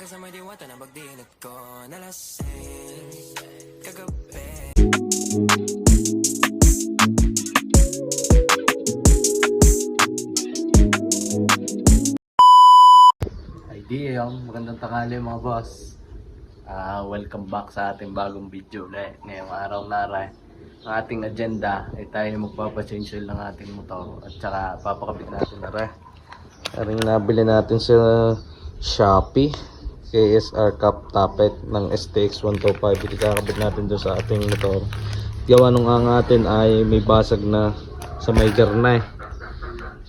Hanggang sa may diwata na pagdiinit ko nalasing kagabi. Magandang tanghali mga boss. Welcome back sa ating bagong video ulit. Ngayong araw na rin, ang ating agenda ay tayo magpapachange oil ng ating motor at saka papakabit natin na rin. Aring nabili natin sa Shopee, KSR Cup Tappet ng STX 125. Ikakabit natin doon sa ating motor. Gawa nung ang atin ay may basag na sa may garna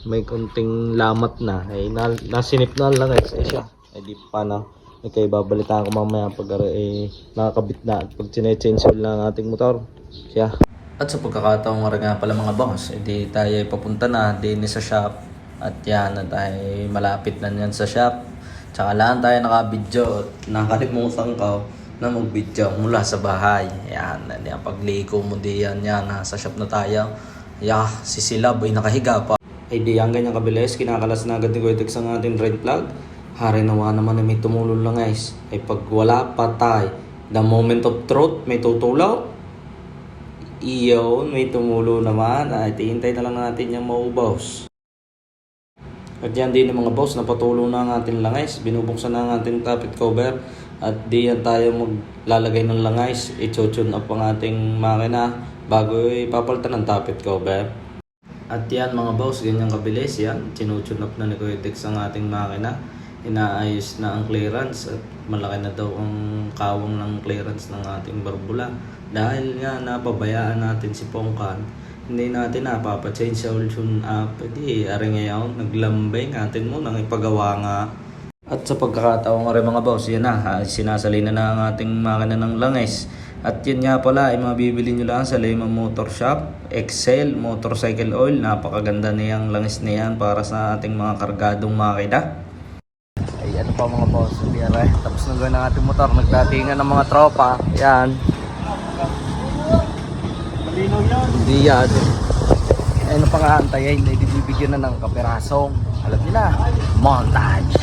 may konting lamat na ay nasinip na lang siya. Ay di pa na kaya babalitaan ko mamaya pag nakakabit na at pag change oil na ang ating motor siya. At sa pagkakataong nga pala mga boss, edi tayo ay papunta na din sa shop at yan at ay malapit na yan sa shop. Tsaka lang tayo nakabidyo at nakalimutan ko na mag-video mula sa bahay. Yan pagliko mo diyan yan sa shop na tayo. Si Silab ay nakahiga pa. Ay di ang ganyang kabilis, kinakalas na agad ni Kuya Dex ang ating drain plug. Hari nawa naman na may tumulong lang guys. Ay pag wala pa tayo, the moment of truth, may tutulaw. Iyon, may tumulo naman. Ay tihintay na lang natin yung maubaws. At yan din mga boss, napatulong na ang ating langis. Binubuksan na ang ating tappet cover. At di yan tayo maglalagay ng langis. I-tune up ang ating makina bago ipapalitan ng tappet cover. At yan mga boss, ganyang kabilis yan. Tinutune up na ni Kuya Dex ang ating makina. Inaayos na ang clearance at malaki na daw ang kawang ng clearance ng ating barbula. Dahil nga napabayaan natin si Pongkan, hindi natin napapa-change oil tune up. Di ari ngayon, naglambay natin mo nang ipagawa nga. At sa pagkakataon nga rin mga boss, yan na, sinasalina na ang ating makina ng langis. At yun nga pala ay mabibili nyo lang sa Lehman Motor Shop, Excel, Motorcycle Oil. Napakaganda niyang langis niyan para sa ating mga kargadong makina. Ay ano pa mga boss, tapos na gawin ang ating motor, nagdatingan ng mga tropa. Yan. Malinaw yan. Hindi yan. Ano pa nga antayin, bibigyan na ng kaperasong. Alam nila, montage.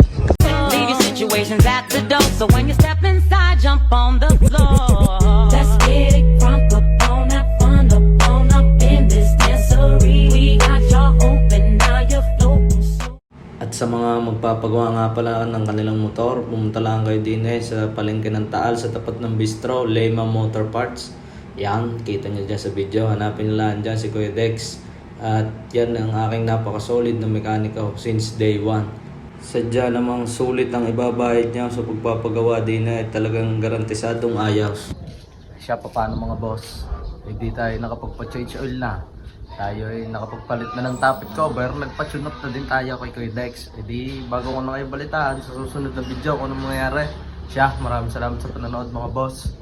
Leave your situations at the door. So when you step inside, jump on the floor. Let's get it crunk up on that fun up in this dancery. We got y'all open, now you're floating so. At sa mga magpapagawa nga pala ng kanilang motor, pumunta lang kayo din sa palengke ng Taal sa tapat ng bistro, Lehman Motor Parts. Yan, kita nyo dyan sa video. Hanapin nila dyan si Kuya Dex. At yan ang aking napakasolid na mekaniko since day one. Sadya namang sulit ang ibabayad niya sa pagpapagawa din talagang garantisadong ayos. Siya pa paano mga boss? Hindi tayo nakapagpa-change oil na. Tayo ay nakapagpalit na ng tappet cover, nagpa-tune up na din tayo kay Kuya Dex. Hindi bago ko na kayo balitaan sa susunod na video kung ano mangyayari. Siya, maraming salamat sa panonood mga boss.